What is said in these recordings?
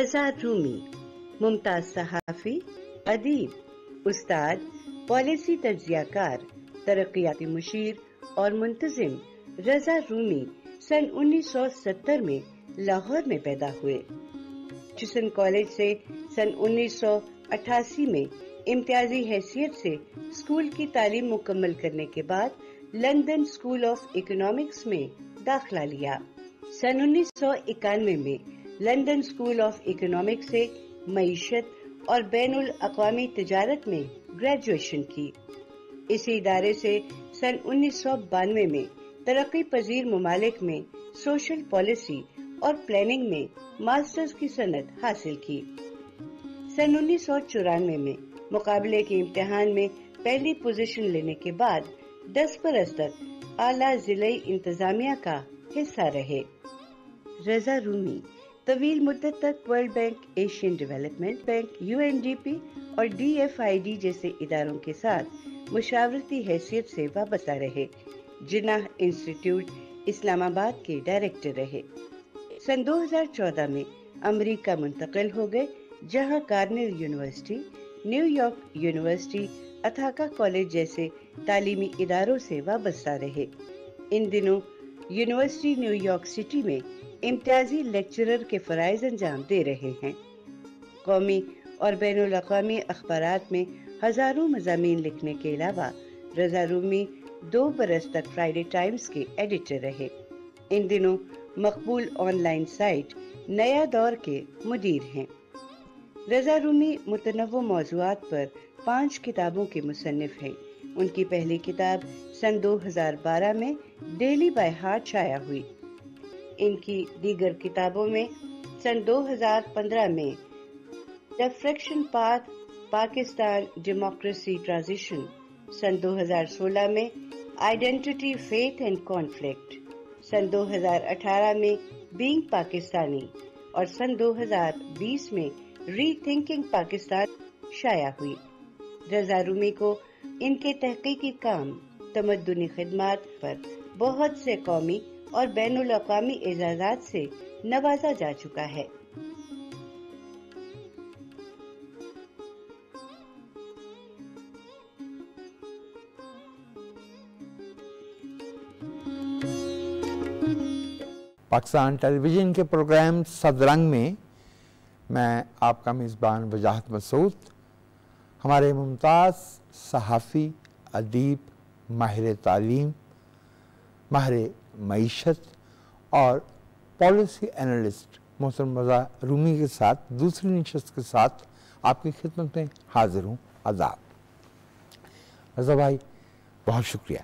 रज़ा रूमी, मुमताज सहाफ़ी, अदीब, उस्ताद, पॉलिसी तज्ज़ियाकार, तरक्याती मुशीर और मुंतज़िम रज़ा रूमी सन 1970 में लाहौर में पैदा हुए। चिसन कॉलेज से सन 1988 में इम्तियाजी हैसियत से स्कूल की तालीम मुकम्मल करने के बाद लंदन स्कूल ऑफ इकोनॉमिक्स में दाखिला लिया। सन 1991 में लंदन स्कूल ऑफ इकोनॉमिक्स से मईशत और बैनुल अक़वामी तिजारत में ग्रेजुएशन की। इसी इदारे से सन 1992 में तरक्की पजीर ममालिक में सोशल पॉलिसी और प्लानिंग में मास्टर्स की सनद हासिल की। सन 1994 में मुकाबले के इम्तिहान में पहली पोजीशन लेने के बाद 10 बरस तक आला जिले इंतजामिया का हिस्सा रहे। रज़ा रूमी तवील मुद्दत तक world bank, Asian development bank, UNDP और DFID जैसे इदारों के साथ मुशावरती हैसियत से वाबस्ता रहे। जिन्नाह इंस्टीट्यूट इस्लामाबाद के डायरेक्टर रहे। सन 2014 में अमेरिका मुंतकिल हो गए, जहां Cornell university, New York university, Ithaca college जैसे तालीमी इदारों से वाबस्ता रहे। इन दिनों यूनिवर्सिटी न्यूयॉर्क सिटी में इम्तियाजी लेक्चरर के फराइज अंजाम दे रहे हैं। कौमी और बैनुल अक़वामी अखबारात में हजारों मज़ामीन लिखने के अलावा रज़ा रूमी 2 बरस तक फ्राइडे टाइम्स के एडिटर रहे। इन दिनों मकबूल ऑनलाइन साइट नया दौर के मुदीर हैं। रज़ा रूमी मुतनव्वो मौज़ूआत पर 5 किताबों के मुसन्निफ हैं। उनकी पहली किताब सन 2012 में डेली बाय हार्ट शाया हुई। इनकी दीगर किताबों में सन 2015 में the friction path, Pakistan democracy transition, सन 2016 में आइडेंटिटी, फेथ एंड कॉन्फ्लिक्ट, सन 2018 में बीइंग पाकिस्तानी और सन 2020 में रीथिंकिंग पाकिस्तान शाया हुई। रज़ा रूमी को इनके तहकीकी काम, तमद्दुनी खिदमात पर बहुत से कौमी और बैनुल अक़वामी एजाज़ात से नवाजा जा चुका है। पाकिस्तान टेलीविज़न के प्रोग्राम सदरंग में मैं आपका मेज़बान वजाहत मसूद, हमारे मुमताज़ सहाफ़ी, अदीब, माहिर तालीम, माहिर मईशत और पॉलिसी एनालिस्ट मोहतरम रज़ा रूमी के साथ दूसरी नशस्त के साथ आपकी खिदमत में हाजिर हूँ। आदाब। रज़ा भाई, बहुत शुक्रिया।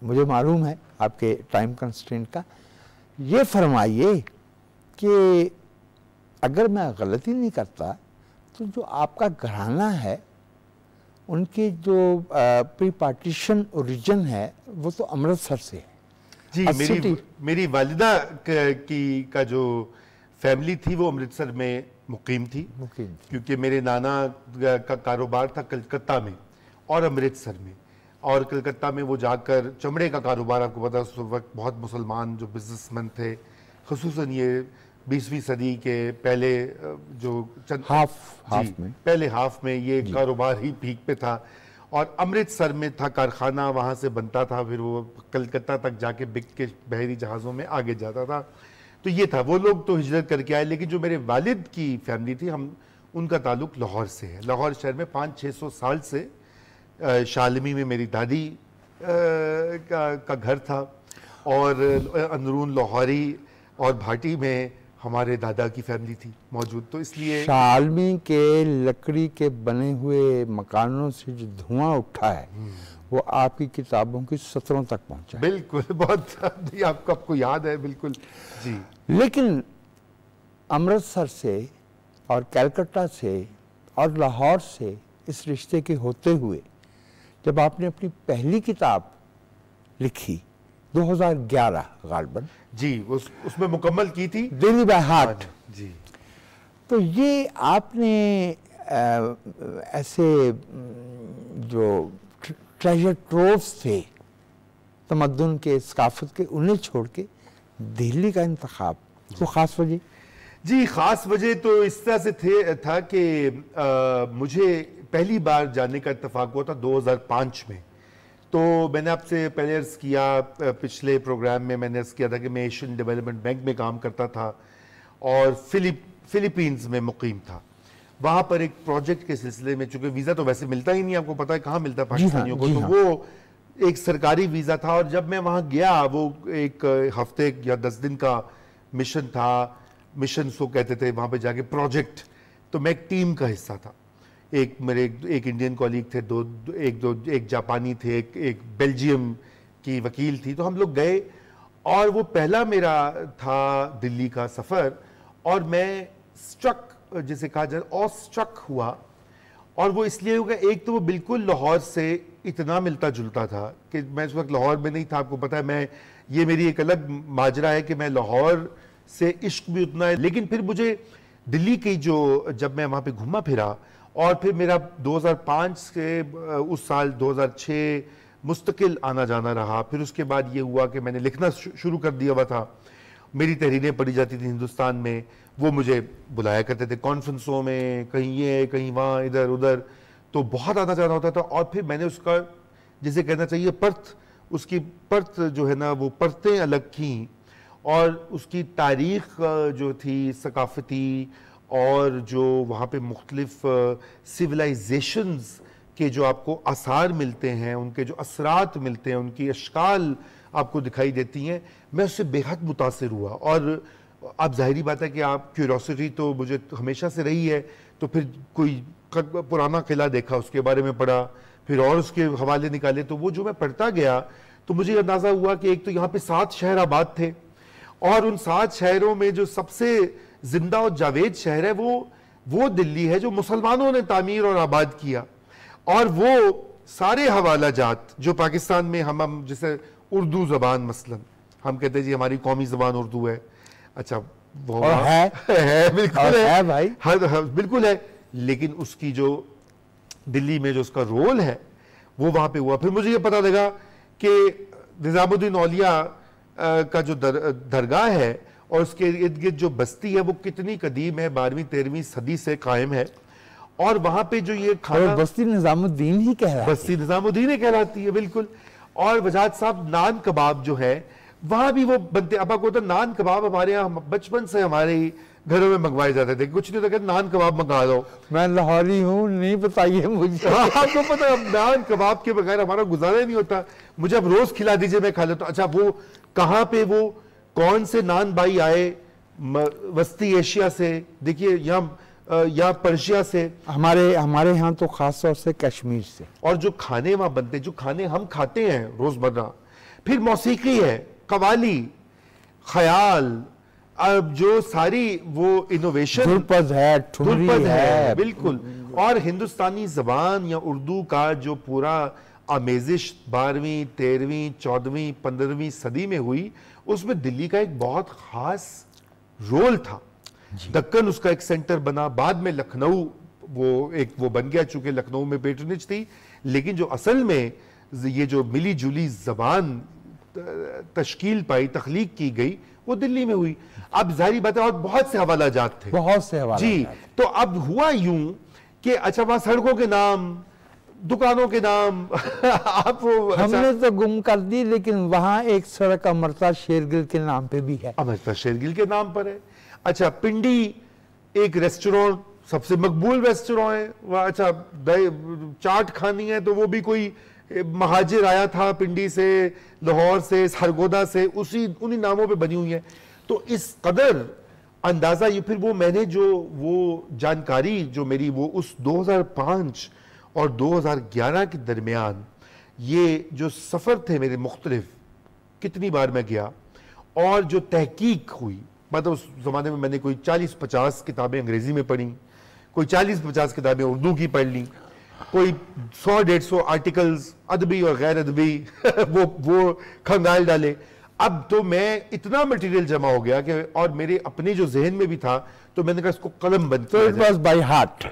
मुझे मालूम है आपके टाइम कंस्ट्रेंट का। ये फरमाइए कि अगर मैं गलती नहीं करता तो जो आपका घराना है, उनकी जो प्री पार्टीशन ओरिजिन है वो तो अमृतसर से है। जी, मेरी वालिदा का जो फैमिली थी वो अमृतसर में मुकीम थी, क्योंकि मेरे नाना का कारोबार था कलकत्ता में और अमृतसर में। और कलकत्ता में वो जाकर चमड़े का कारोबार, आपको पता है उस वक्त बहुत मुसलमान जो बिजनेसमैन थे, खुसूसन ये 20वीं सदी के पहले जो पहले हाफ में ये कारोबार ही पीक पे था। और अमृतसर में था कारखाना, वहाँ से बनता था, फिर वो कलकत्ता तक जाके बिक के बहरी जहाज़ों में आगे जाता था। तो ये था, वो लोग तो हिजरत करके आए, लेकिन जो मेरे वालिद की फैमिली थी, उनका ताल्लुक लाहौर से है। लाहौर शहर में 500-600 साल से शालमी में मेरी दादी का घर था, और अंदरून लाहौरी और भाटी में हमारे दादा की फैमिली थी मौजूद। तो इसलिए शालमी के लकड़ी के बने हुए मकानों से जो धुआं उठा है वो आपकी किताबों की सतरों तक पहुंचा। बिल्कुल, बहुत आपको याद है। बिल्कुल जी। लेकिन अमृतसर से और कलकत्ता से और लाहौर से इस रिश्ते के होते हुए जब आपने अपनी पहली किताब लिखी 2011 गालबन जी, उसमें मुकम्मल की थी, डेली बाय हार्ट जी। तो ये आपने ऐसे जो ट्रेजर ट्रोव्स थे तमद्दुन के, सकाफत के, उन्हें छोड़ के दिल्ली का इंतखाब, वो खास वजह? जी, खास वजह तो इस तरह से था कि मुझे पहली बार जाने का इत्तेफाक हुआ था 2005 में। तो मैंने आपसे पहले अर्ज किया, पिछले प्रोग्राम में मैंने अर्ज किया था कि मैं एशियन डेवलपमेंट बैंक में काम करता था और फिलीपींस में मुकीम था। वहाँ पर एक प्रोजेक्ट के सिलसिले में, चूंकि वीज़ा तो वैसे मिलता ही नहीं, आपको पता है कहाँ मिलता है पाकिस्तानियों को, तो वो एक सरकारी वीज़ा था। और जब मैं वहाँ गया, वो एक हफ्ते या 10 दिन का मिशन था, मिशन सो कहते थे वहाँ पे जाके, प्रोजेक्ट। तो मैं एक टीम का हिस्सा था। एक मेरे एक इंडियन कॉलीग थे, एक जापानी थे, एक बेल्जियम की वकील थी। तो हम लोग गए और वो पहला मेरा था दिल्ली का सफ़र, और मैं स्ट्रक, जिसे कहा जाए ऑ स्ट्रक हुआ। और वो इसलिए होगा, एक तो वो बिल्कुल लाहौर से इतना मिलता जुलता था कि मैं उस वक्त लाहौर में नहीं था। आपको पता है, मैं, ये मेरी एक अलग माजरा है कि मैं लाहौर से इश्क भी उतना है। लेकिन फिर मुझे दिल्ली की जो, जब मैं वहाँ पे घूमा फिरा, और फिर मेरा 2005 से उस साल 2006 मुस्तकिल आना जाना रहा। फिर उसके बाद ये हुआ कि मैंने लिखना शुरू कर दिया हुआ था। मेरी तहरीरें पढ़ी जाती थी हिंदुस्तान में, वो मुझे बुलाया करते थे कॉन्फ्रेंसों में, कहीं ये कहीं वहाँ, इधर उधर, तो बहुत आना जाना होता था। और फिर मैंने उसका, जिसे कहना चाहिए परत, उसकी परत जो है ना, वो परतें अलग थीं। और उसकी तारीख जो थी सकाफती, और जो वहाँ पे मुख्तलिफ सिविलाइजेशंस के जो आपको आसार मिलते हैं, उनके जो असरात मिलते हैं, उनकी अशकाल आपको दिखाई देती हैं, मैं उससे बेहद मुतासिर हुआ। और अब जाहिरी बात है कि आप, क्यूरोसिटी तो मुझे हमेशा से रही है। तो फिर कोई पुराना किला देखा, उसके बारे में पढ़ा, फिर और उसके हवाले निकाले। तो वो जो मैं पढ़ता गया, तो मुझे अंदाज़ा हुआ कि एक तो यहाँ पे 7 शहर आबाद थे, और उन 7 शहरों में जो सबसे जिंदा और जावेद शहर है वो दिल्ली है, जो मुसलमानों ने तामीर और आबाद किया। और वो सारे हवाला जात जो पाकिस्तान में हम जैसे उर्दू ज़बान, मसलन हम कहते हैं जी हमारी कौमी ज़बान उर्दू है, अच्छा वो है बिल्कुल है भाई, बिल्कुल है। लेकिन उसकी जो दिल्ली में जो उसका रोल है वो वहाँ पे हुआ। फिर मुझे ये पता लगा कि निज़ामुद्दीन औलिया का जो दरगाह है और उसके इर्द गिर्द जो बस्ती है, वो कितनी कदीम है, 12वीं 13वीं सदी से कायम है। और वहां पे जो ये खाना, बस्ती निजामुद्दीन ही कहलाती है, बस्ती निजामुद्दीन ही कहलाती है, बिल्कुल। और वजाहत साहब, नान कबाब जो है वहां भी वो बनते। अब आपको तो नान कबाब हमारे यहाँ बचपन से हमारे घरों में मंगवाए जाते थे, कुछ नहीं तो कहते नान कबाब मंगा दो। मैं लाहौरी हूँ, नहीं बताइए मुझे। आपको पता है, नान कबाब के बगैर हमारा गुजारा नहीं होता। मुझे अब रोज खिला दीजिए, मैं खा लेता हूँ। अच्छा, वो कहाँ पे, वो कौन से नान भाई आए वस्ती एशिया से, देखिए या पर्शिया से, हमारे यहाँ तो खास तौर से कश्मीर से। और जो खाने वहां बनते, जो खाने हम खाते हैं रोजमर्रा, फिर मौसीकी है, कवाली, ख्याल, अब जो सारी वो इनोवेशन, धुरपद है, बिल्कुल। और हिंदुस्तानी जबान या उर्दू का जो पूरा आमेजिश 12वीं 13वीं 14वीं 15वीं सदी में हुई, उसमें दिल्ली का एक बहुत खास रोल था। दक्कन उसका एक सेंटर बना, बाद में लखनऊ वो बन गया, चूंकि लखनऊ में पेट्रनेज थी। लेकिन जो असल में ये जो मिली जुली जबान तश्कील पाई, तख्लीक की गई, वो दिल्ली में हुई। अब जाहिर बात है, और बहुत से हवाला जात थे, बहुत से हवाला जी। तो अब हुआ यूं कि अच्छा, वहां सड़कों के नाम, दुकानों के नाम आप हमने तो गुम कर दी, लेकिन वहां एक सड़क अमृता शेरगिल के नाम पे भी है, अमृता शेरगिल के नाम पर है। अच्छा, पिंडी एक रेस्टोरेंट, सबसे मकबूल रेस्टोरेंट है वहाँ। अच्छा, चाट खानी है तो वो भी कोई महाजिर आया था पिंडी से, लाहौर से, सरगोदा से, उन्हीं नामों पे बनी हुई है। तो इस कदर अंदाजा, ये फिर वो मैंने जो वो जानकारी जो मेरी, वो उस 2005 और 2011 के दरमियान ये जो सफ़र थे मेरे मुख्तलिफ, कितनी बार मैं गया, और जो तहकीक हुई, मतलब उस ज़माने में मैंने कोई 40-50 किताबें अंग्रेज़ी में पढ़ी, कोई 40-50 किताबें उर्दू की पढ़ ली, कोई 100-150 आर्टिकल्स अदबी और गैर अदबी वो खंगाल डाले। अब तो मैं इतना मटेरियल जमा हो गया कि, और मेरे अपने जो जहन में भी था, तो मैंने कहा इसको कलम बंद किया जाए, बाय हार्ट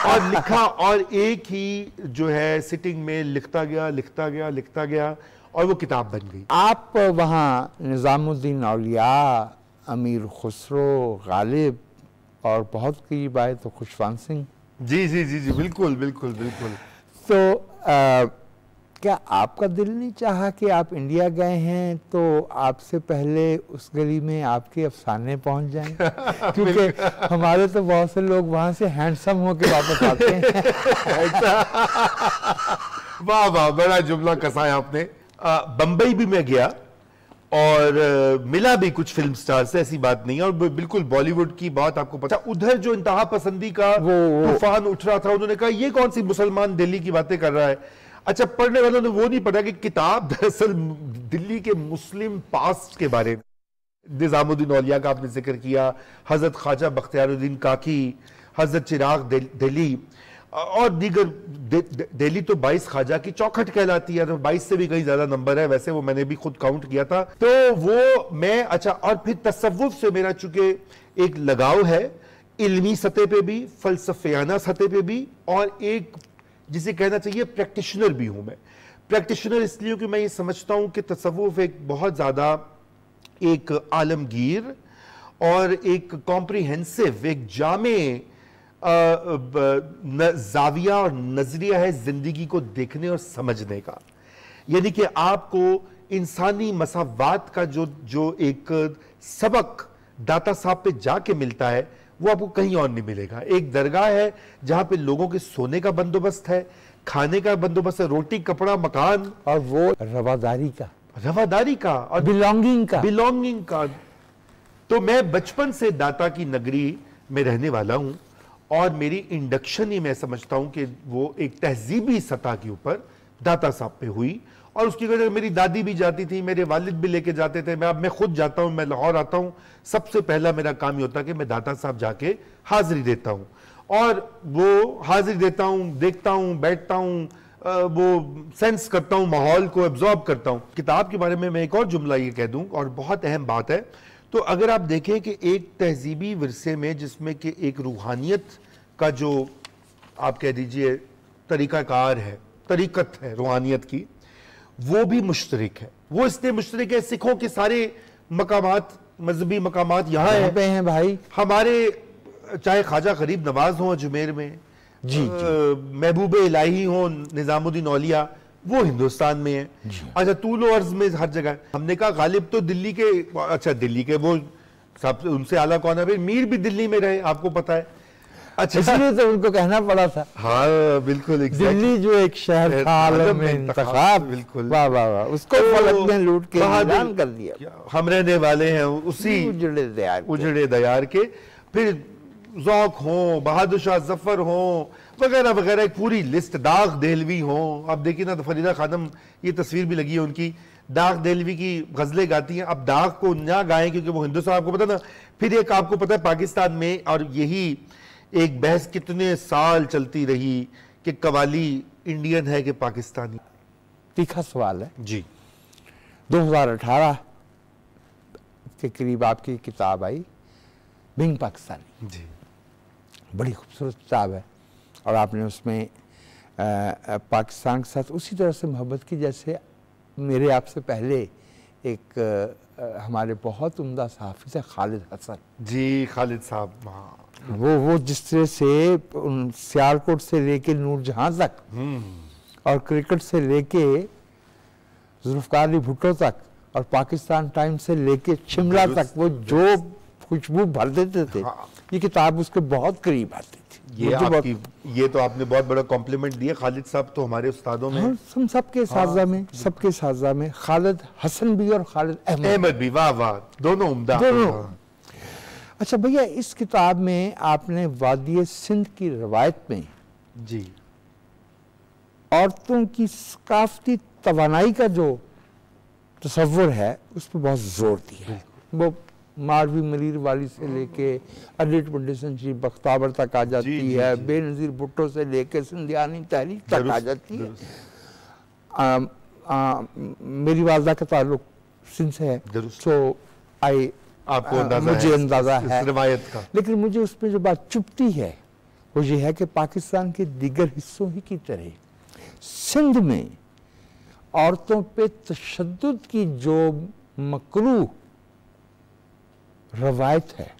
और लिखा, और एक ही जो है सिटिंग में लिखता गया, और वो किताब बन गई। आप वहाँ निजामुद्दीन औलिया अमीर खुसरो, गालिब और बहुत करीब आए तो खुशवंत सिंह। जी जी जी जी, बिल्कुल बिल्कुल बिल्कुल। तो क्या आपका दिल नहीं चाहा कि आप इंडिया गए हैं तो आपसे पहले उस गली में आपके अफसाने पहुंच जाएं? क्योंकि हमारे तो बहुत से लोग वहां से हैंडसम होके वापस आते हैं। वाह वाह, बड़ा जुमला कसाया आपने। बंबई भी मैं गया और मिला भी कुछ फिल्म स्टार से, ऐसी बात नहीं है। और बिल्कुल बॉलीवुड की बात आपको पता, उधर जो इंतहा पसंदी का तूफान उठ रहा था, उन्होंने कहा ये कौन सी मुसलमान दिल्ली की बातें कर रहा है। अच्छा, पढ़ने वालों ने वो नहीं पढ़ा कि किताब दरअसल दिल्ली के मुस्लिम पास्ट के बारे में, निजामुद्दीन औलिया का आपने जिक्र किया, हजरत ख्वाजा बख्तियारुद्दीन काकी, हजरत चिराग दिल्ली और दीगर। दिल्ली तो 22 ख्वाजा की चौखट कहलाती है, तो 22 से भी कहीं ज्यादा नंबर है वैसे, वो मैंने भी खुद काउंट किया था। तो वो मैं, अच्छा, और फिर तसव्वुफ से मेरा चूंकि एक लगाव है, इल्मी सतह पे भी, फलसफियाना सतह पे भी, और एक जिसे कहना चाहिए प्रैक्टिशनर भी हूं मैं। प्रैक्टिशनर इसलिए कि मैं ये समझता हूं कि तसव्वुफ एक बहुत ज्यादा एक आलमगीर और एक कॉम्प्रिहेंसिव, एक जामे जाविया और नजरिया है जिंदगी को देखने और समझने का। यानी कि आपको इंसानी मसावात का जो एक सबक दाता साहब पे जाके मिलता है, वो आपको कहीं और नहीं मिलेगा। एक दरगाह है जहां पे लोगों के सोने का बंदोबस्त है, खाने का बंदोबस्त है, रोटी कपड़ा मकान, और वो रवादारी का और बिलोंगिंग का। तो मैं बचपन से दाता की नगरी में रहने वाला हूं, और मेरी इंडक्शन ही मैं समझता हूं कि वो एक तहजीबी सतह के ऊपर दाता साहब पे हुई। और उसकी वजह मेरी दादी भी जाती थी, मेरे वालिद भी लेके जाते थे। मैं खुद जाता हूं, मैं लाहौर आता हूं, सबसे पहला मेरा काम ये होता है कि मैं दाता साहब जाके हाजिरी देता हूं, और वो हाजिरी देता हूं, देखता हूं, बैठता हूं, वो सेंस करता हूं, माहौल को एब्जॉर्ब करता हूं। किताब के बारे में मैं एक और जुमला ये कह दूं, और बहुत अहम बात है। तो अगर आप देखें कि एक तहजीबी विरसे में, जिसमें कि एक रूहानियत का जो आप कह दीजिए तरीकाकार है, तरीकत है रूहानियत की, वो भी मुश्तरक है। वो इसलिए मुश्तरक है, सिखों के सारे मकामात, मजहबी मकामात यहाँ हैं भाई हमारे, चाहे ख्वाजा गरीब नवाज हो अजमेर में, जी महबूब इलाही हो निजामुद्दीन औलिया, वो हिंदुस्तान में है। अच्छा, तूल अर्ज में हर जगह। हमने कहा गालिब तो दिल्ली के, अच्छा दिल्ली के वो सब उनसे आला कौन है भाई, मीर भी दिल्ली में रहे, आपको पता है। अच्छा, इसलिए तो उनको कहना पड़ा था। हाँ बिल्कुल, दिल्ली जो एक शहर था आलम में इंतखाब, बिल्कुल, वाह वाह वाह, उसको फलक में लूट के ऐलान कर दिया। हम रहने वाले हैं उसी उजड़े दयार के। फिर ज़ौक़ हो, बहादुर शाह जफर हो, वगैरह वगैरह, एक पूरी लिस्ट, दाग देहलवी हो। आप देखिए ना, तो फरीदा खानम, ये तस्वीर भी लगी है उनकी, दाग देहलवी की गजलें गाती हैं। अब दाग को ना गाएं क्योंकि वो हिंदुस्तान, आपको पता ना। फिर एक आपको पता है पाकिस्तान में, और यही एक बहस कितने साल चलती रही कि कवाली इंडियन है कि पाकिस्तानी। तीखा सवाल है जी। 2018 के करीब आपकी किताब आई बीइंग पाकिस्तानी जी, बड़ी खूबसूरत किताब है, और आपने उसमें पाकिस्तान के साथ उसी तरह से मोहब्बत की जैसे मेरे आपसे पहले एक हमारे बहुत उम्दा सहाफ़ी थे खालिद हसन जी, खालिद साहब। वो जिस तरह से सियालकोट से लेके नूरजहां तक और क्रिकेट से लेके जुल्फ़िकार अली भुट्टो तक और पाकिस्तान टाइम्स से लेके शिमला तक वो जो खुशबू भर देते थे, ये किताब उसके बहुत करीब आती थी। ये तो आपने बहुत बड़ा कॉम्प्लीमेंट दिया। खालिद साहब तो हमारे उस्तादों में, हम सबके साजा में खालिद हसन भी और खालिद अहमद भी, वाह वाह, दोनों उम्दा। अच्छा भैया, इस किताब में आपने वादी सिंध की रवायत में जी औरतों की सकाफती तवानाई का जो तस्वुर है उस पर बहुत जोर दिया है। वो मारवी मरीर वाली से लेके अडिट पंडिसन जी बख्तावर तक आ जाती है, बेनज़ीर भुट्टो से लेके सिंधियानी तहरीक तक आ जाती है। मेरी वालदा का ताल्लुक सिंध से है, तो आपको मुझे अंदाजा है रिवायत का। लेकिन मुझे उसमें जो बात चुभती है वो ये है कि पाकिस्तान के दीगर हिस्सों ही की तरह सिंध में औरतों पे तशद्दुद की जो मकरूह रवायत है।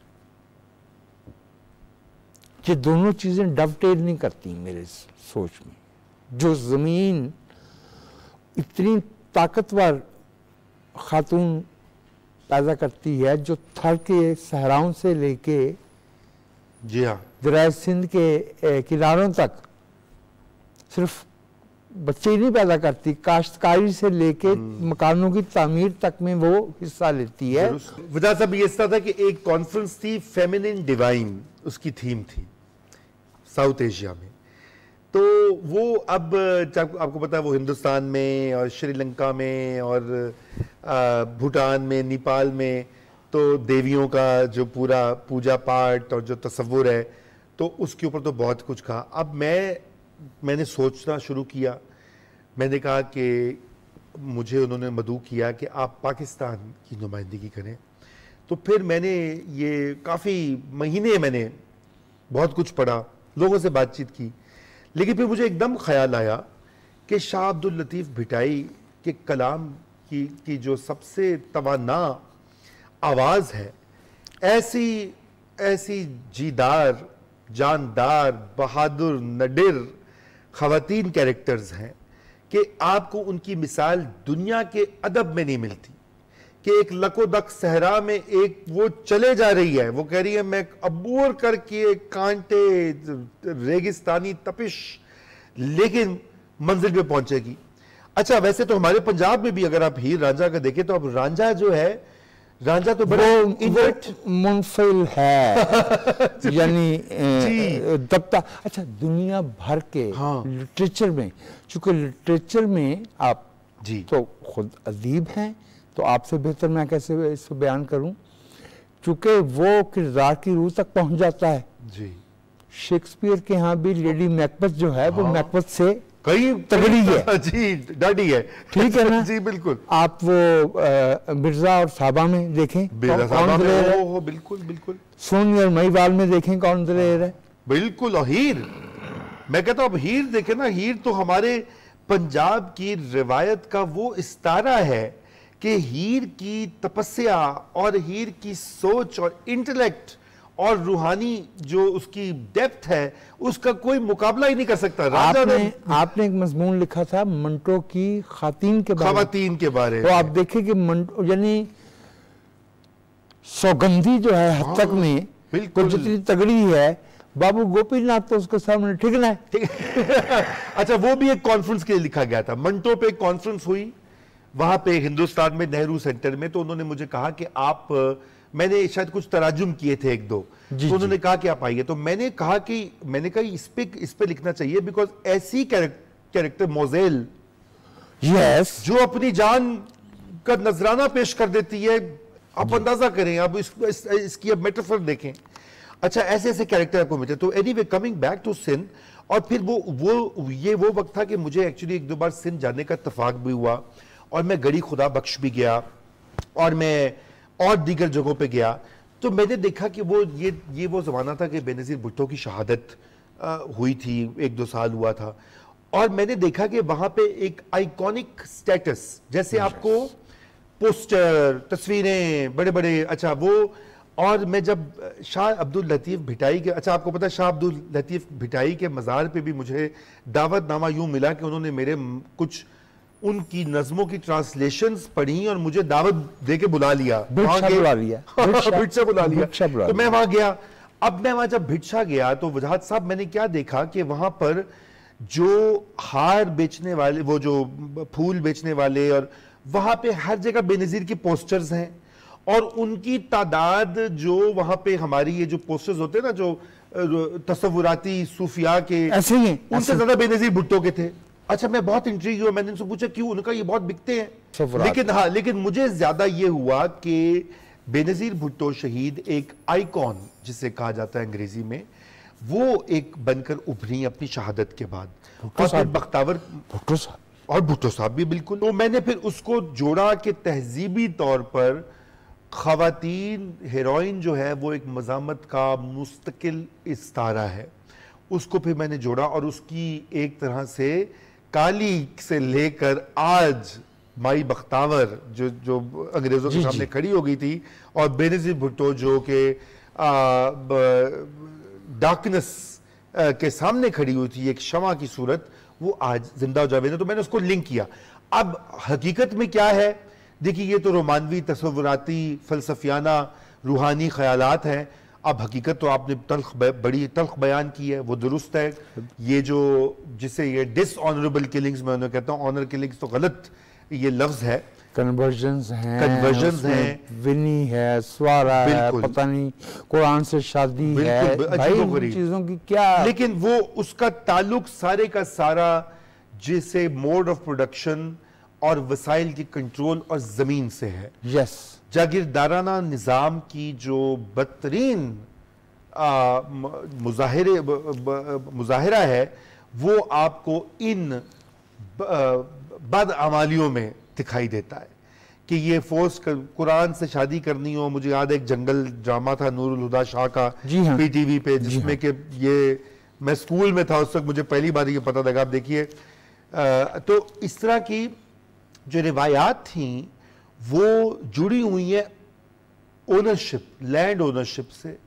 ये दोनों चीजें डवटेल नहीं करती मेरे सोच में। जो जमीन इतनी ताकतवर खातून पैदा करती है, जो थर के सहराओं से लेके जी हाँ दरिया सिंध के किनारों तक सिर्फ बच्चे ही नहीं पैदा करती, काश्तकारी से लेके मकानों की तामीर तक में वो हिस्सा लेती है। वजह साहब ये था कि एक कॉन्फ्रेंस थी, फेमिनिन डिवाइन उसकी थीम थी साउथ एशिया में। तो वो अब आपको पता है वो हिंदुस्तान में और श्रीलंका में और भूटान में, नेपाल में, तो देवियों का जो पूरा पूजा पाठ और जो तसव्वुर है, तो उसके ऊपर तो बहुत कुछ कहा। अब मैंने सोचना शुरू किया। मैंने कहा कि मुझे उन्होंने मदऊ किया कि आप पाकिस्तान की नुमाइंदगी करें। तो फिर मैंने ये काफ़ी महीने मैंने बहुत कुछ पढ़ा, लोगों से बातचीत की, लेकिन फिर मुझे एकदम ख्याल आया कि शाह अब्दुल लतीफ़ भिटाई के कलाम की जो सबसे तवाना आवाज़ है, ऐसी जीदार, जानदार, बहादुर, नडिर ख़वातीन कैरेक्टर्स हैं कि आपको उनकी मिसाल दुनिया के अदब में नहीं मिलती। कि एक लकोदक सहरा में एक वो चले जा रही है, वो कह रही है मैं अबूर करके कांटे रेगिस्तानी तपिश, लेकिन मंजिल पे पहुंचेगी। अच्छा, वैसे तो हमारे पंजाब में भी अगर आप हीर रांझा का देखें तो अब रांझा जो है, रांझा तो बड़ा मुनफिल है यानी दबता। अच्छा, दुनिया भर के लिटरेचर में, चूंकि लिटरेचर में आप जी तो खुद अदीब हैं, तो आपसे बेहतर मैं कैसे इसको बयान करूं, चूंकि वो किरदार की रूह तक पहुंच जाता है। जी शेक्सपियर के यहाँ भी लेडी मैकबेथ जो है वो मैकबेथ से कई तगड़ी है जी, डाडी है, ठीक है ना जी बिल्कुल। आप वो मिर्जा और साहबा में देखें कौन दलेर है, बिल्कुल बिल्कुल। सोनी और महिवाल में देखें कौन दलेर है, बिल्कुल। और हीर, मैं कहता हूं अब हीर देखे ना, हीर तो हमारे पंजाब की रिवायत का वो इस्तारा है कि हीर की तपस्या और हीर की सोच और इंटेलेक्ट और रूहानी जो उसकी डेप्थ है, उसका कोई मुकाबला ही नहीं कर सकता। आपने एक मजमून लिखा था मंटो की खातीन के बारे में, तो आप देखें कि मंटो यानी सौगंधी जो है हद तक में बिल्कुल जितनी तगड़ी है, बाबू गोपीनाथ तो उसके सामने ठीक ना है। अच्छा, वो भी एक कॉन्फ्रेंस के लिए लिखा गया था। मंटो पे एक कॉन्फ्रेंस हुई वहां पे हिंदुस्तान में, नेहरू सेंटर में। तो उन्होंने मुझे कहा कि आप, मैंने शायद कुछ तराजुम किए थे एक दो, तो उन्होंने कहा कि आप आइए। तो मैंने कहा इस पे लिखना चाहिए, बिकॉज ऐसी कैरेक्टर मोजेल जो अपनी जान का नजराना पेश कर देती है, आप अंदाजा करें, अब इसकी अब मेटाफर देखें। अच्छा, ऐसे कैरेक्टर आपको मिलते। तो anyway, coming back to Sindh, और फिर वो वक्त था कि मुझे एक्चुअली एक दो बार सिंध जाने का इत्तेफाक भी हुआ, और मैं गड़ी खुदा बख्श भी गया, और मैं और दीगर जगहों पे गया। तो मैंने देखा कि वो ज़माना था कि बेनज़ीर भुट्टो की शहादत हुई थी, एक दो साल हुआ था, और मैंने देखा कि वहाँ पे एक आइकॉनिक स्टेटस, जैसे आपको पोस्टर, तस्वीरें बड़े बड़े, अच्छा वो। और मैं जब शाह अब्दुल लतीफ़ भिटाई के, अच्छा आपको पता है शाह अब्दुल लतीफ़ भिटाई के मज़ार पे भी मुझे दावतनामा यूँ मिला कि उन्होंने मेरे कुछ उनकी नज़मों की ट्रांसलेशंस पढ़ी और मुझे दावत दे के बुला लिया, भिक्षा बुला लिया। तो मैं वहां गया। अब मैं वहां जब भिक्षा गया तो वजाहत साहब, मैंने क्या देखा कि वहां पर जो हार बेचने वाले, वो जो फूल बेचने वाले, और वहां पे हर जगह बेनज़ीर की पोस्टर्स हैं, और उनकी तादाद जो वहां पे हमारी ये जो पोस्टर्स होते हैं ना, जो तसव्वुराती सूफिया के, ऐसे ही उनसे ज्यादा बेनज़ीर भुट्टो के थे। अच्छा, मैं बहुत इंट्रीग हुआ, मैंने उनसे पूछा क्यों, उनका ये बहुत बिकते हैं। लेकिन मुझे ज्यादा ये हुआ कि बेनज़ीर भुट्टो शहीद एक आइकॉन, जिसे कहा जाता है अंग्रेजी में, वो एक बनकर उभरी अपनी शहादत के बाद। और फिर बख्तावर और भुट्टो साहब भी बिल्कुल। तो मैंने फिर उसको जोड़ा कि तहजीबी तौर पर ख़वातीन हीरोइन जो है वो एक मज़ामत का मुस्तकिल इस्तारा है। उसको फिर मैंने जोड़ा, और उसकी एक तरह से काली से लेकर आज माई बख्तावर जो अंग्रेजों के सामने खड़ी हो गई थी, और बेनज़ीर भुट्टो जो कि डार्कनेस के सामने खड़ी हुई थी, एक शमा की सूरत, वो आज जिंदा हो जावेद है। तो मैंने उसको लिंक किया। अब हकीकत में क्या है, देखिए ये तो रोमानवी तसव्वुराती फलसफियाना रूहानी ख्यालात हैं। अब हकीकत तो आपने बड़ी तल्ख बयान की है, वो दुरुस्त है। ये जो जिसे ये डिसऑनरेबल किलिंग्स मैं उन्हें कहता हूँ, ऑनर किलिंग्स तो गलत ये लफ्ज है। कन्वर्जन्स हैं, विनी है, स्वारा है, पता नहीं कुरान से शादी है, भाई उन चीजों की क्या, लेकिन वो उसका ताल्लुक सारे का सारा जिसे मोड ऑफ प्रोडक्शन और वसाइल की कंट्रोल और जमीन से है। यस, जागीरदाराना निज़ाम की जो बदतरीन मुजाहिरा है, वो आपको इन बदअमालियों में दिखाई देता है कि ये फोर्स कुरान से शादी करनी हो। मुझे याद है एक जंगल ड्रामा था नूरुल हुदा शाह का पीटीवी पे, जिसमें कि ये मैं स्कूल में था उस वक्त, मुझे पहली बार ये पता लगा। आप देखिए, तो इस तरह की जो रिवायात थी वो जुड़ी हुई है ओनरशिप, लैंड ओनरशिप से,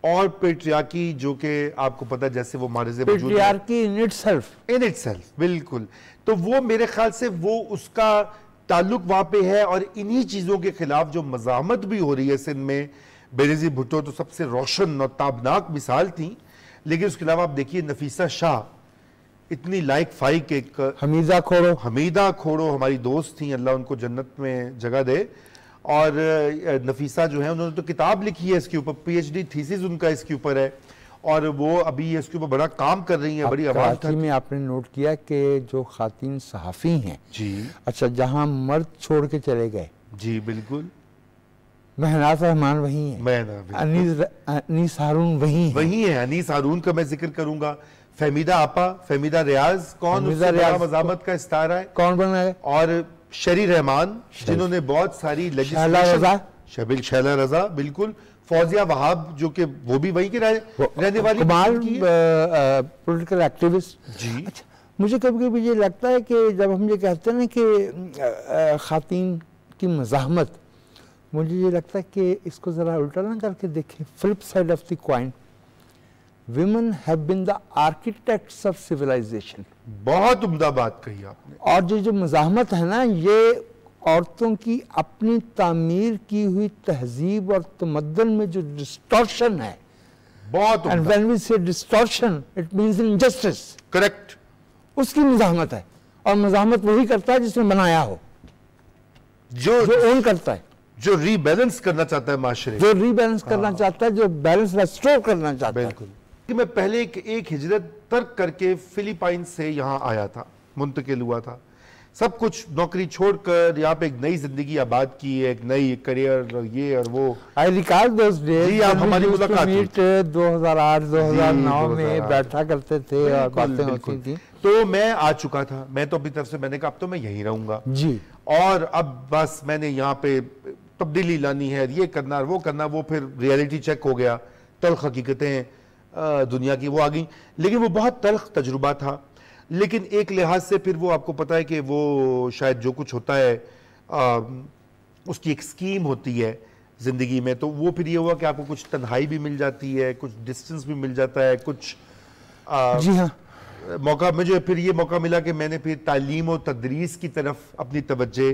और पेट्रियार्की जो कि आपको पता जैसे वो मारिज़े पेट्रियार्की इन इटसेल्फ, बिल्कुल। तो वो मेरे ख्याल से वो उसका ताल्लुक वहां पे है, और इन्हीं चीजों के खिलाफ जो मज़ाहमत भी हो रही है सिंध में। बेनज़ीर भुट्टो तो सबसे रोशन और ताबनाक मिसाल थी, लेकिन उसके अलावा आप देखिए नफीसा शाह, इतनी लाइक फाइक एक हमीदा खोड़ो हमारी दोस्त थी, अल्लाह उनको जन्नत में जगह दे। और नफीसा जो है उन्होंने तो किताब लिखी है इसके ऊपर, पीएचडी थीसिस उनका इसके ऊपर है, और वो अभी इसके ऊपर बड़ा काम कर रही हैं। बड़ी आवाज में आपने नोट किया कि जो खातिन सहाफ़ी हैं जी, अच्छा, जहां मर्द छोड़ के चले गए, जी बिल्कुल, महनाज रहमान वही है, अनीस हारून वही है। अनीस हारून का मैं जिक्र करूंगा, फहमीदा आपा, फहमीदा रियाज, कौन मज़ामत का इस्तारा है, कौन बना है, और शरी रहमान जिन्होंने बहुत सारी शैला रजा, बिल्कुल, फौजिया वहाब जो कि वो भी वहीं के रहने वाली पॉलिटिकल एक्टिविस्ट जी। अच्छा, मुझे कभी कभी ये लगता है कि जब हम ये कहते हैं ना कि खातिन की मज़ाहमत, मुझे ये लगता है कि इसको ज़रा उल्टा ना करके देखें, flip side of the coin, women have been the architects of civilisation. बहुत उम्दा बात कही आपने। और जो मज़ाहमत है ना, ये औरतों की अपनी तामीर की हुई तहजीब और तमद्दन में जो डिस्टॉर्शन है, बहुत, एंड व्हेन वी से distortion it means injustice, correct, उसकी मज़ाहमत है। और मज़ाहमत वही करता है जिसने बनाया हो, जो ओन करता है, जो रीबैलेंस करना चाहता है माशरे, जो रीबैलेंस करना चाहता है, जो बैलेंस रेस्टोर करना चाहता है। बिल्कुल। मैं पहले एक हिजरत तर्क करके फिलीपाइन से यहाँ आया था, मुंतकिल हुआ था, सब कुछ नौकरी छोड़कर यहाँ पे एक नई जिंदगी आबाद की, एक नई करियर, ये और वो। आई रिकॉल दोस डेज, जी, आप हमारी मुलाकात 2008-2009 में बैठा करते थे और बातें होती थी। तो मैं आ चुका था, मैं तो अपनी तरफ से मैंने कहा अब तो मैं यहीं रहूंगा जी, और अब बस मैंने यहाँ पे तब्दीली लानी है, ये करना वो करना। वो फिर रियलिटी चेक हो गया, तल्ख हकीकतें दुनिया की वो आ गई, लेकिन वो बहुत तल्ख तजुर्बा था। लेकिन एक लिहाज से फिर वो आपको पता है कि वो शायद जो कुछ होता है उसकी एक स्कीम होती है ज़िंदगी में। तो वो फिर ये हुआ कि आपको कुछ तन्हाई भी मिल जाती है, कुछ डिस्टेंस भी मिल जाता है, कुछ जी हाँ, मौका। मुझे फिर ये मौका मिला कि मैंने फिर तालीम और तदरीस की तरफ अपनी तवज्जो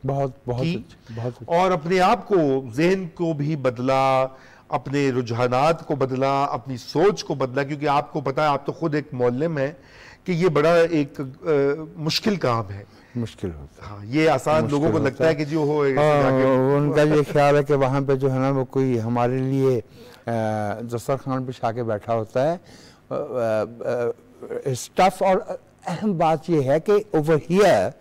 बहुत और अपने आप को, जहन को भी बदला, अपने रुझानात को बदला, अपनी सोच को बदला। क्योंकि आपको पता है, आप तो खुद एक मौलम है, कि ये बड़ा एक मुश्किल काम है, मुश्किल होता है। हाँ, ये आसान लोगों को लगता है कि जो हो उनका ये ख्याल है कि वहाँ पे जो है ना वो कोई हमारे लिए दस्तरखान पे छा के बैठा होता है, स्टफ। और अहम बात ये है कि over here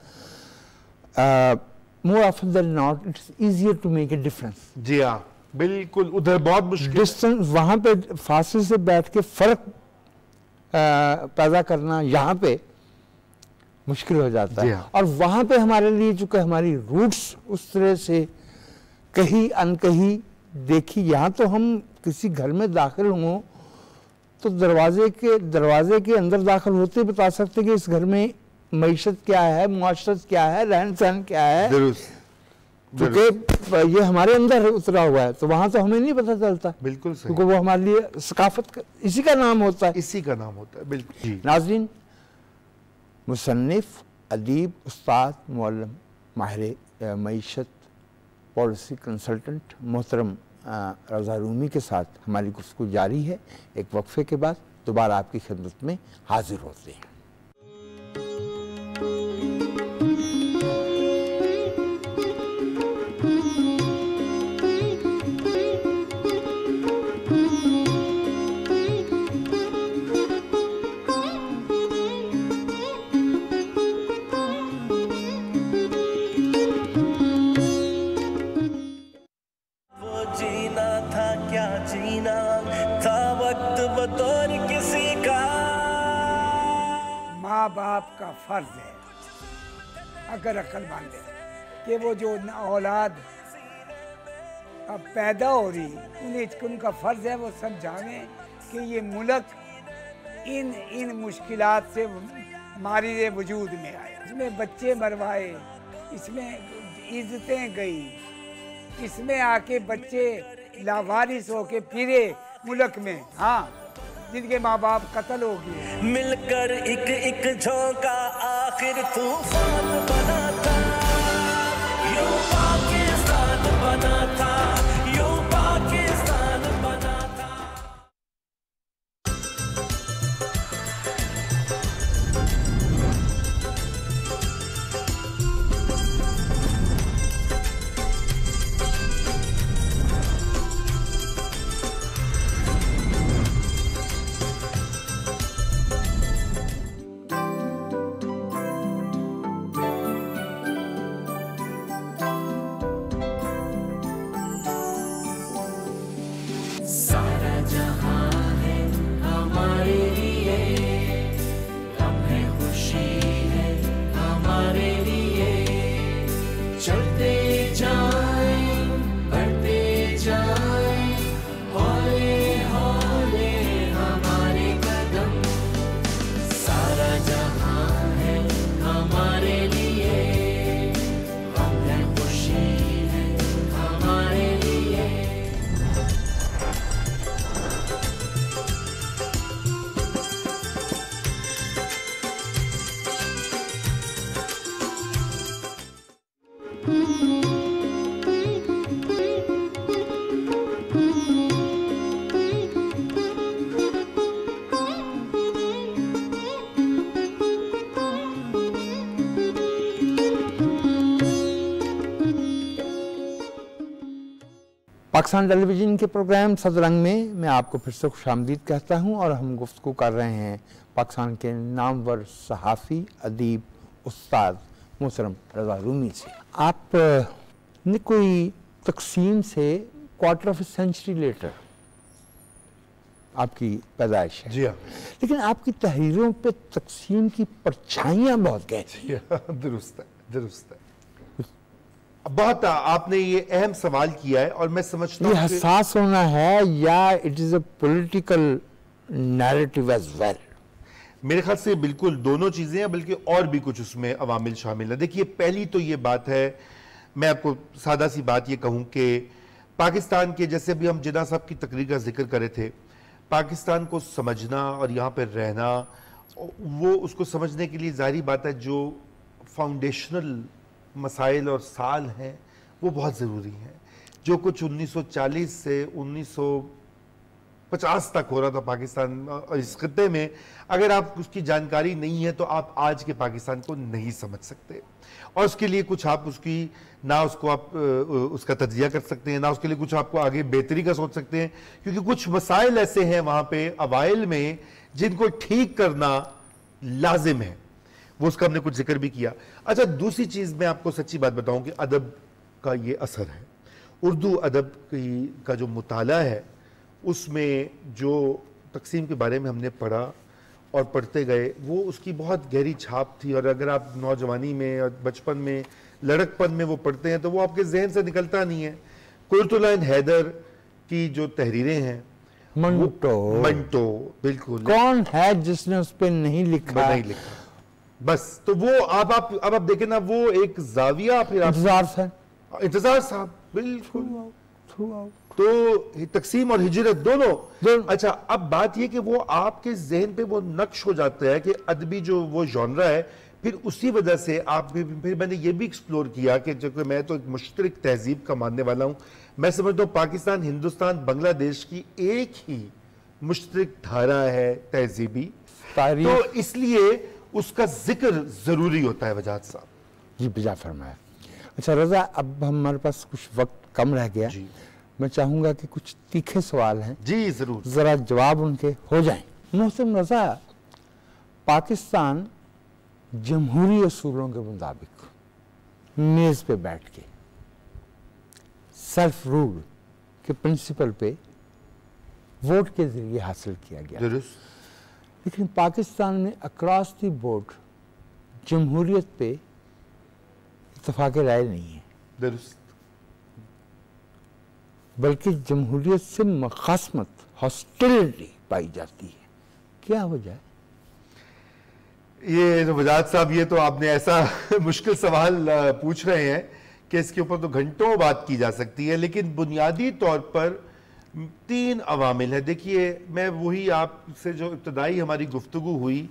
more often than not it's easier to make a difference. जी हाँ, बिल्कुल, उधर बहुत मुश्किल डिस्टेंस, वहाँ पे फासले से बैठ के फर्क पैदा करना यहाँ पे मुश्किल हो जाता है। और वहाँ पे हमारे लिए चूंकि हमारी रूट्स उस तरह से कहीं अनकहीं देखी, यहाँ तो हम किसी घर में दाखिल हों तो दरवाजे के अंदर दाखिल होते बता सकते कि इस घर में मईशत क्या है, मुआशरत क्या है, रहन सहन क्या है, क्योंकि ये हमारे अंदर उतरा हुआ है, तो वहां तो हमें नहीं पता चलता। बिल्कुल सही, क्योंकि वो हमारे लिए सकाफत इसी का नाम होता है, इसी का नाम होता है। बिल्कुल। नाज़रीन, मुसन्निफ, अदीब, उस्ताद, मुअल्लिम, माहिर मईशत, पॉलिसी कंसल्टेंट मोहतरम रज़ा रूमी के साथ हमारी गुफ्तगू जारी है। एक वक्फे के बाद दोबारा आपकी खिदमत में हाजिर होते हैं। माँ बाप का फर्ज है, अगर अक्लमंद है, कि वो जो औलाद अब पैदा हो रही उनका फर्ज है वो समझावें कि ये मुल्क इन मुश्किलात से मारिज़ वजूद में आया, इसमें बच्चे मरवाए, इसमें इज्जतें गई, इसमें आके बच्चे लावारिस होके फिरे मुल्क में, हाँ, जिनके माँ बाप कत्ल हो गए। मिलकर एक एक झोंका आखिर तूफान बना था, यूं पाकिस्तान बना था, यूं पाकिस्तान बना था। पाकिस्तान टेलीविज़न के प्रोग्राम सदरंग में मैं आपको फिर से खुशामदीद कहता हूं और हम गुफ्तगू कर रहे हैं पाकिस्तान के नामवर सहाफ़ी, अदीब, उस्ताद मोहतरम रज़ा रूमी से। आप ने कोई तकसीम से quarter of a century later आपकी पैदाइश है। जी हाँ। लेकिन आपकी तहरीरों पे तकसीम की परछाइयाँ बहुत गहरी हैं। दुरुस्त है, दुरुस्त है। बहुत आपने ये अहम सवाल किया है और मैं समझता हूँ ये हसास होना है या it is a political narrative as well. मेरे ख्याल से बिल्कुल दोनों चीजें हैं, बल्कि और भी कुछ उसमें अवामिल शामिल है। देखिए, पहली तो ये बात है, मैं आपको सादा सी बात ये कहूँ कि पाकिस्तान के, जैसे अभी हम जिन्ना साहब की तकरीर का जिक्र कर रहे थे, पाकिस्तान को समझना और यहाँ पर रहना, वो उसको समझने के लिए जाहिर बात है जो फाउंडेशनल मसाइल और साल हैं वो बहुत ज़रूरी हैं। जो कुछ 1940 से 1950 तक हो रहा था पाकिस्तान और इस खत्ते में, अगर आप उसकी जानकारी नहीं है तो आप आज के पाकिस्तान को नहीं समझ सकते। और उसके लिए कुछ आप उसकी ना उसको आप उसका तज्जिया कर सकते हैं, ना उसके लिए कुछ आपको आगे बेहतरी का सोच सकते हैं, क्योंकि कुछ मसाइल ऐसे हैं वहाँ पे अवाइल में जिनको ठीक करना लाजिम है। वो उसका हमने कुछ जिक्र भी किया। अच्छा, दूसरी चीज़ मैं आपको सच्ची बात बताऊं कि अदब का ये असर है। उर्दू अदब का जो मुताला है उसमें जो तकसीम के बारे में हमने पढ़ा और पढ़ते गए, वो उसकी बहुत गहरी छाप थी। और अगर आप नौजवानी में और बचपन में, लड़कपन में वो पढ़ते हैं तो वो आपके जहन से निकलता नहीं है। कुर्तुलाइन हैदर की जो तहरीरें हैं, मंटो बिल्कुल, कौन है जिसने उस पर नहीं लिखा? नहीं लिखा। बस तो वो अब आप देखें ना, वो एक जाविया फिर इंतजार साहब बिल्कुल तो तकसीम और हिजरत दोनों। अच्छा, अब बात ये कि वो आपके जहन पे वो नक्श हो जाता है कि अदबी जो वो जॉनरा है, फिर उसी वजह से आप फिर मैंने ये भी एक्सप्लोर किया कि जो मैं तो एक मुश्तरक तहजीब का मानने वाला हूँ, मैं समझता हूँ पाकिस्तान, हिंदुस्तान, बांग्लादेश की एक ही मुश्तरक धारा है तहजीबी, तो इसलिए उसका जिक्र जरूरी होता है। वजाहत साहब जी बिजा फरमाया। अच्छा रजा, अब हमारे पास कुछ वक्त कम रह गया, मैं चाहूंगा कि कुछ तीखे सवाल हैं जी, जरूर जरा जवाब उनके हो जाएं। मोहतरम रजा, पाकिस्तान जमहूरी असूलों के मुताबिक मेज पे बैठ के सेल्फ रूल के प्रिंसिपल पे वोट के जरिए हासिल किया गया, लेकिन पाकिस्तान में अक्रॉस द बोर्ड जमहूरियत पे इत्तफाक राय नहीं है, बल्कि जमहूरियत से मुखासमत, हॉस्टिलिटी पाई जाती है। क्या वजह है? ये वजाहत साहब, ये तो आपने ऐसा मुश्किल सवाल पूछ रहे हैं कि इसके ऊपर तो घंटों बात की जा सकती है, लेकिन बुनियादी तौर पर 3 अवामिल है। देखिए, मैं वही आपसे जो इब्तदाई हमारी गुफ्तगू हुई,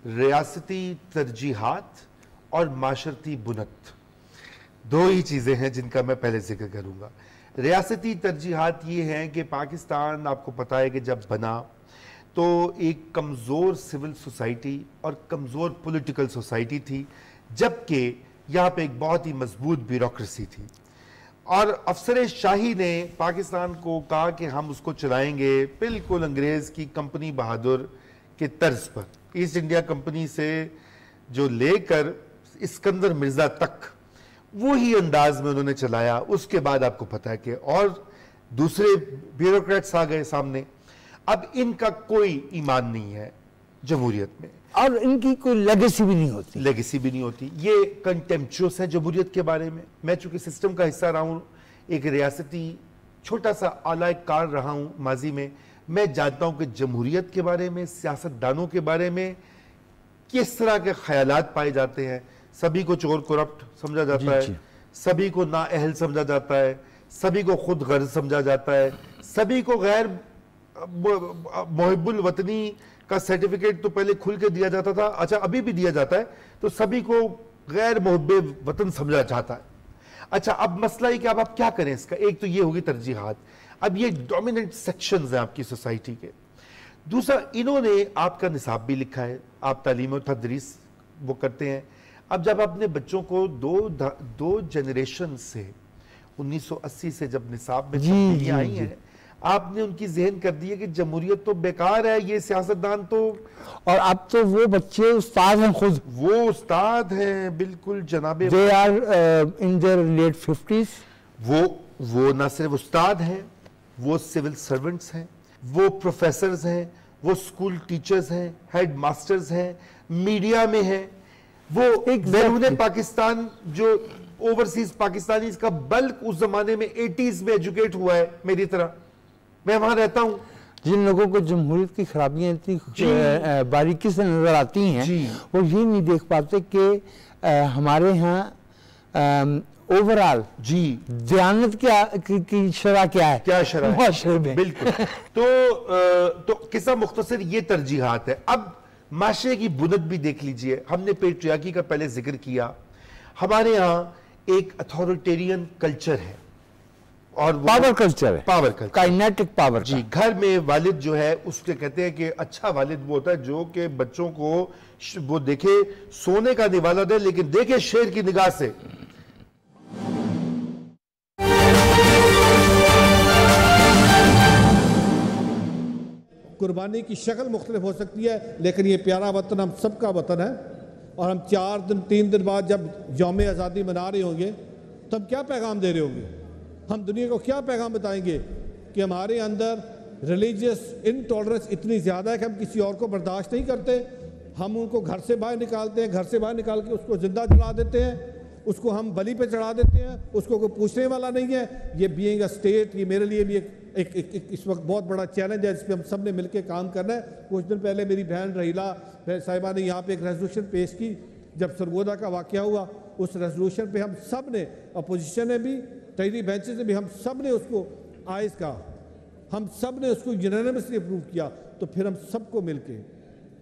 रियासती तरजीहात और माशरती बुनत, 2 ही चीज़ें हैं जिनका मैं पहले जिक्र करूँगा। रियासती तरजीहात ये हैं कि पाकिस्तान, आपको पता है कि जब बना तो एक कमज़ोर सिविल सोसाइटी और कमज़ोर पॉलिटिकल सोसाइटी थी, जबकि यहाँ पे एक बहुत ही मजबूत ब्यूरोक्रेसी थी। और अफसर शाही ने पाकिस्तान को कहा कि हम उसको चलाएंगे बिल्कुल अंग्रेज़ की कंपनी बहादुर के तर्ज पर, ईस्ट इंडिया कंपनी से जो लेकर इस्कंदर मिर्ज़ा तक वो ही अंदाज में उन्होंने चलाया। उसके बाद आपको पता है कि और दूसरे ब्यूरोक्रेट्स आ गए सामने। अब इनका कोई ईमान नहीं है जमहूरियत में, और इनकी कोई लेगेसी भी नहीं होती। ये कंटेम्पचुअस है जमहूरियत के बारे में। मैं चूंकि सिस्टम का हिस्सा रहा हूँ, एक रियासती छोटा सा आला कार रहा हूँ माजी में, मैं जानता हूँ कि जमहूरियत के बारे में, सियासतदानों के बारे में किस तरह के ख्यालात पाए जाते हैं। सभी को चोर करप्ट समझा जाता है, सभी को नाअहल समझा जाता है, सभी को खुद गर्ज समझा जाता है, सभी को गैर मुहिब्बुल वतनी का सर्टिफिकेट तो पहले खुल के दिया जाता था, अच्छा अभी भी दिया जाता है, तो सभी को गैर मुहिब्बे वतन समझा जाता है। अच्छा, अब मसला है कि अब आप क्या करें इसका। एक तो ये होगी तरजीहात, अब ये डोमिनेंट सेक्शंस हैं आपकी सोसाइटी के। दूसरा, इन्होंने आपका निसाब भी लिखा है, आप तालीम और तदरीस वो करते हैं। अब जब अपने बच्चों को दो जनरेशन से 1980 से जब निसाब में तब्दीलियां आई हैं, आपने उनकी ज़हन कर दी है कि जमहूरियत तो बेकार है, ये सियासतदान तो, और अब तो वो बच्चे उस्ताद हैं, खुद वो उस्ताद हैं बिल्कुल जनाबे, they are in their late 50s। वो ना सिर्फ उस्ताद हैं, वो सिविल सर्वेंट्स हैं, वो प्रोफेसर्स हैं, वो स्कूल टीचर्स हैं, हेड मास्टर्स हैं, मीडिया में हैं, वो बैरून पाकिस्तान जो ओवरसीज पाकिस्तानी का बल्क उस जमाने में 80s में एजुकेट हुआ है मेरी तरह, मैं वहां रहता हूं। जिन लोगों को जमहूरियत की खराबियां इतनी बारीकी से नजर आती हैं, वो ये नहीं देख पाते कि हमारे यहाँ ओवरऑल दयानत की शरह क्या है, क्या शरह है। बिल्कुल। तो किस्सा मुख्तसर ये तरजीहात है। अब माशरे की बुनियाद भी देख लीजिए, हमने पेट्रियार्की का पहले जिक्र किया। हमारे यहाँ एक अथॉरिटेरियन कल्चर है और पावर कल्चर है, पावर कल्चर, काइनेटिक पावर जी। घर में वालिद जो है उसके कहते हैं कि अच्छा वालिद वो होता है जो कि बच्चों को वो देखे सोने का निवाला दे, लेकिन देखे शेर की निगाह से। कुर्बानी की शक्ल मुख्तलिफ हो सकती है, लेकिन ये प्यारा वतन हम सबका वतन है। और हम 4 दिन 3 दिन बाद जब यौम आज़ादी मना रहे होंगे, तब क्या पैगाम दे रहे होंगे, हम दुनिया को क्या पैगाम बताएंगे कि हमारे अंदर रिलीजियस इनटॉलरेंस इतनी ज़्यादा है कि हम किसी और को बर्दाश्त नहीं करते। हम उनको घर से बाहर निकालते हैं, घर से बाहर निकाल के उसको ज़िंदा जला देते हैं, उसको हम बलि पे चढ़ा देते हैं, उसको कोई पूछने वाला नहीं है। ये बीइंग अ स्टेट, ये मेरे लिए भी एक इस वक्त बहुत बड़ा चैलेंज है, जिस पर हम सब ने मिलकर काम करना है। कुछ दिन पहले मेरी बहन रहीला साहिबा ने यहाँ पे एक रेजोल्यूशन पेश की, जब सरगोदा का वाक़या हुआ, उस रेजोल्यूशन पे हम सब ने, अपोजिशन ने भी, ट्रेजरी बेंचेस ने भी, हम सब ने उसको आइज का, हम सब ने उसको यूनानिमसली अप्रूव किया। तो फिर हम सबको मिलके,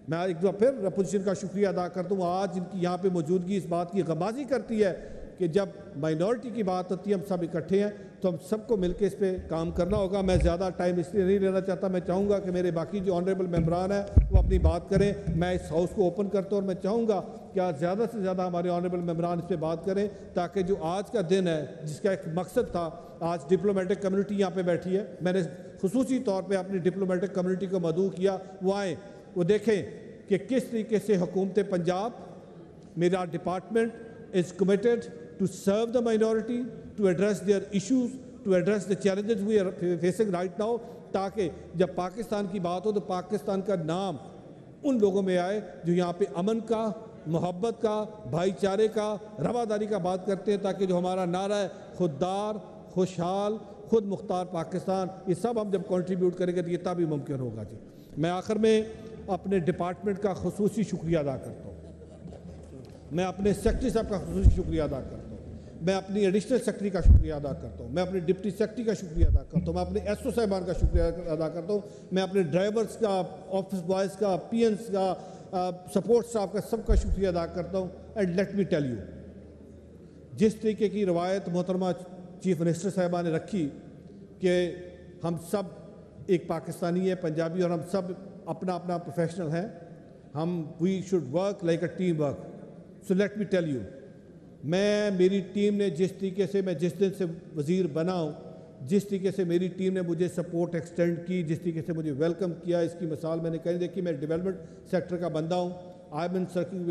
मैं एक बार फिर अपोजिशन का शुक्रिया अदा करता हूँ। आज इनकी यहाँ पे मौजूदगी इस बात की गमाजी करती है कि जब माइनॉरिटी की बात होती है, हम सब इकट्ठे हैं, तो हम सबको मिलकर इस पर काम करना होगा। मैं ज़्यादा टाइम इसलिए नहीं लेना चाहता, मैं चाहूँगा कि मेरे बाकी जो ऑनरेबल मेंबरान हैं वो अपनी बात करें। मैं इस हाउस को ओपन करता हूँ और मैं चाहूँगा कि आज ज़्यादा से ज़्यादा हमारे ऑनरेबल मेंबरान इस पर बात करें, ताकि जो आज का दिन है, जिसका एक मकसद था, आज डिप्लोमेटिक कम्युनिटी यहाँ पर बैठी है, मैंने खुसूसी तौर पर अपनी डिप्लोमेटिक कम्युनिटी को मदऊ किया, वो आएँ, वो देखें कि किस तरीके से हुकूमत पंजाब, मेरा department is committed to serve the minority, to address their issues, to address the challenges we are facing right now, ताकि जब पाकिस्तान की बात हो तो पाकिस्तान का नाम उन लोगों में आए जो यहाँ पे अमन का, मोहब्बत का, भाईचारे का, रवादारी का बात करते हैं, ताकि जो हमारा नारा है खुददार, खुशहाल, खुद मुख्तार पाकिस्तान, ये सब हम जब कंट्रीब्यूट करेंगे तो ये तभी मुमकिन होगा जी। मैं आखिर में अपने डिपार्टमेंट का खुसूसी शुक्रिया अदा करता हूँ, मैं अपने सेक्रेटरी साहब का खुसूसी शुक्रिया अदा करता हूँ, मैं अपनी एडिशनल सेक्रेटरी का शुक्रिया अदा करता हूँ, मैं अपने डिप्टी सेक्रेटरी का शुक्रिया अदा करता हूँ, मैं अपने एसओ साहिबान का शुक्रिया अदा करता हूँ, मैं अपने ड्राइवर्स का, ऑफिस बॉयज़ का, पीएनस का, सपोर्ट स्टाफ का, सबका शुक्रिया अदा करता हूँ। And let me tell you, जिस तरीके की रवायत मोहतरमा चीफ मिनिस्टर साहिबा ने रखी कि हम सब एक पाकिस्तानी है, पंजाबी, और हम सब अपना अपना प्रोफेशनल हैं, हम we should work like a team work. So let me tell you, मेरी टीम ने जिस तरीके से, मैं जिस दिन से वज़ीर बना हूँ, जिस तरीके से मेरी टीम ने मुझे सपोर्ट एक्सटेंड की, जिस तरीके से मुझे वेलकम किया, इसकी मिसाल मैंने कहीं देखी। मैं डेवलपमेंट सेक्टर का बंदा हूँ, I been serving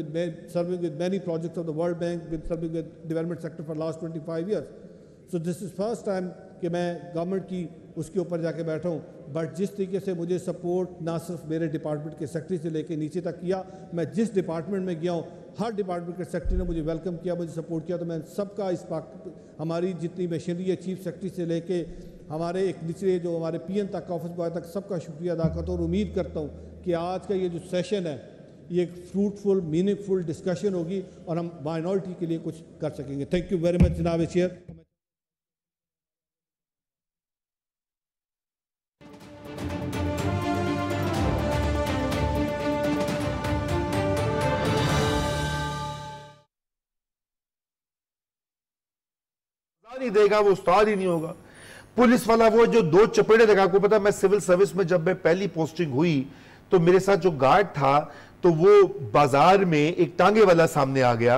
with many projects of the World Bank, serving with development sector for last 25 years. So this is first time कि मैं गवर्नमेंट की उसके ऊपर जाके बैठा हूँ। बट जिस तरीके से मुझे सपोर्ट ना सिर्फ मेरे डिपार्टमेंट के सेक्रेटरी से लेके नीचे तक किया, मैं जिस डिपार्टमेंट में गया हूँ हर डिपार्टमेंट के सेक्रेटरी ने मुझे वेलकम किया, मुझे सपोर्ट किया। तो मैं सबका हमारी जितनी मशीनरी है, चीफ सेक्रेटरी से लेके हमारे एक निचले जो हमारे पीएन तक, ऑफिस बॉय तक, सबका शुक्रिया अदा करता हूँ। और उम्मीद करता हूँ कि आज का ये जो सेशन है ये एक फ्रूटफुल, मीनिंगफुल डिस्कशन होगी और हम माइनॉरिटी के लिए कुछ कर सकेंगे। थैंक यू वेरी मच जनाब चेयर। नहीं देगा वो उस्ताद ही नहीं होगा। पुलिस वाला वो जो दो चपेड़े देगा, आपको पता है मैं सिविल सर्विस में जब मैं पहली पोस्टिंग हुई तो मेरे साथ जो गार्ड था, तो वो बाजार में एक टांगे वाला सामने आ गया,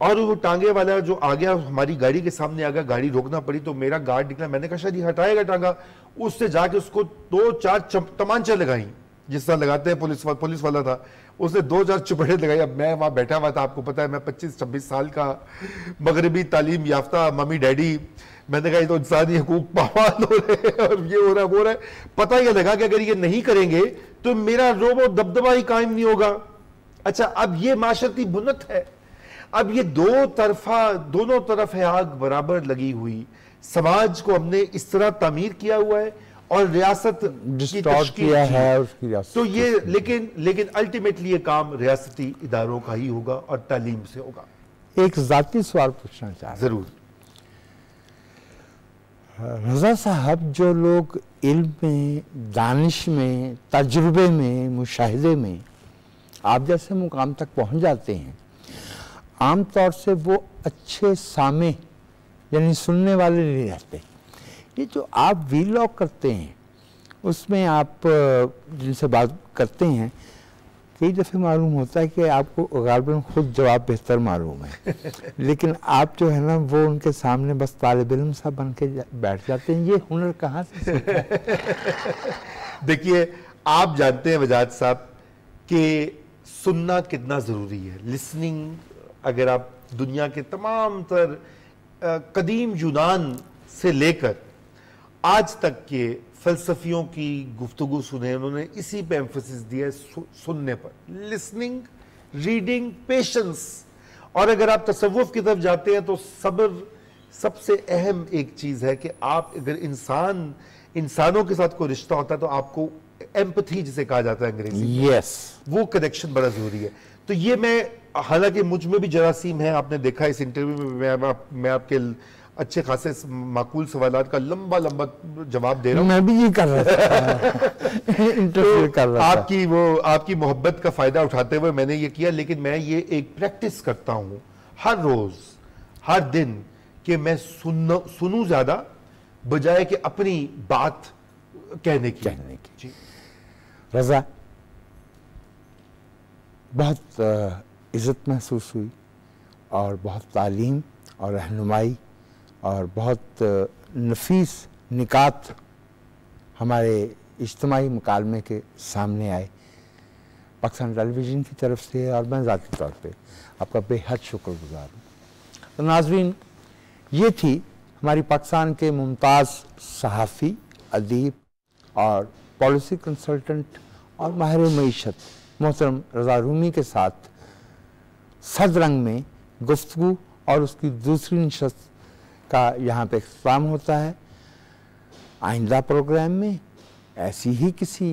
और वो टांगे वाला जो आ गया हमारी गाड़ी के सामने आ गया, गाड़ी रोकना पड़ी, तो मेरा गार्ड निकला, मैंने कहा शायद हटाएगा टांगा, उससे जाके उसको 2-4 तमांचे लगाई जिस तरह लगाते हैं, पुलिस वाला था, उसने 2-4 चपेड़े लगाई। अब मैं वहां बैठा हुआ था, आपको पता है मैं 25-26 साल का मगरबी तालीम याफ्ता मम्मी डैडी, मैंने कहा ये तो इंसानी हकूक पामाल हो रहे हैं और ये हो रहा है वो हो रहा है। पता ही लगा कि अगर ये नहीं करेंगे तो मेरा रोबो दबदबा ही कायम नहीं होगा। अच्छा, अब ये माशरती बुनत है, अब ये दोनों तरफ है आग बराबर लगी हुई। समाज को हमने इस तरह तामीर किया हुआ है और रियासत की तशकील किया है उसकी रियासत। तो ये लेकिन अल्टीमेटली ये काम रियासती इदारों का ही होगा और तालीम से होगा। एक जाती सवाल पूछना चाह रहा हूं। जरूर। रजा साहब, जो लोग इल्म में, दानिश में, तजुर्बे में, मुशाहिदे में आप जैसे मुकाम तक पहुंच जाते हैं, आम तौर से वो अच्छे सामे यानी सुनने वाले नहीं रहते। ये जो आप वीलॉग करते हैं उसमें आप जिनसे बात करते हैं, कई दफ़े मालूम होता है कि आपको गालिबन खुद जवाब बेहतर मालूम है लेकिन आप जो है ना वो उनके सामने बस तालिब इल्म सा बन के बैठ जाते हैं। ये हुनर कहाँ से सीखा है? देखिए, आप जानते हैं वजाद साहब कि सुनना कितना ज़रूरी है। लिसनिंग, अगर आप दुनिया के तमाम तर कदीम यूनान से लेकर आज तक के फ़लसफ़ियों की गुफ्तगू सुने, उन्होंने इसी पे एम्फसिस दिया है, सुनने पर, लिसनिंग, रीडिंग, पेशेंस। और अगर आप तसव्वुफ़ की तरफ जाते हैं तो सब्र सबसे अहम एक चीज़ है कि आप अगर इंसान इंसानों के साथ कोई रिश्ता होता है तो आपको एम्पैथी जिसे कहा जाता है अंग्रेजी में, यस, वो कनेक्शन बड़ा जरूरी है। तो ये मैं, हालांकि मुझ में भी जरासीम है, आपने देखा इस इंटरव्यू में मैं आपके अच्छे खासे माकूल सवालात का लंबा लंबा जवाब दे रहा हूँ। मैं भी ये कर रहा था इंटरव्यू कर रहा था। आपकी मोहब्बत का फायदा उठाते हुए मैंने ये किया, लेकिन मैं ये एक प्रैक्टिस करता हूँ हर रोज हर दिन कि मैं सुनूं ज्यादा बजाय कि अपनी बात कहने की। जी रजा, बहुत इज्जत महसूस हुई और बहुत तालीम और रहनुमाई और बहुत नफीस निकात हमारे इज्तिमाई मुकालमे के सामने आए पाकिस्तान टेलीविज़न की तरफ से, और मैं ज़ाती तौर पे आपका बेहद शुक्रगुजार हूँ। तो नाज़रीन, ये थी हमारी पाकिस्तान के मुमताज़ सहाफ़ी, अदीब और पॉलिसी कंसल्टेंट और माहिर मईशत मोहतरम रज़ा रूमी के साथ सदरंग में गुफ्तगू, और उसकी दूसरी नशस्त का यहाँ पे इख्तिताम होता है। आइंदा प्रोग्राम में ऐसी ही किसी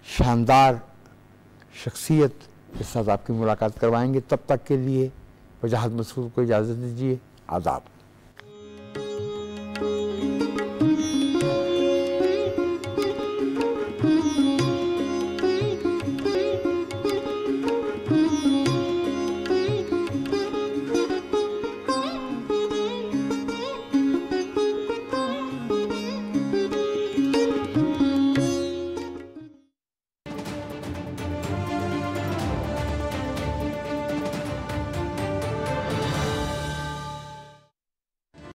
शानदार शख्सियत के साथ आपकी मुलाकात करवाएंगे। तब तक के लिए वजाहत मसूद को इजाज़त दीजिए। आदाब।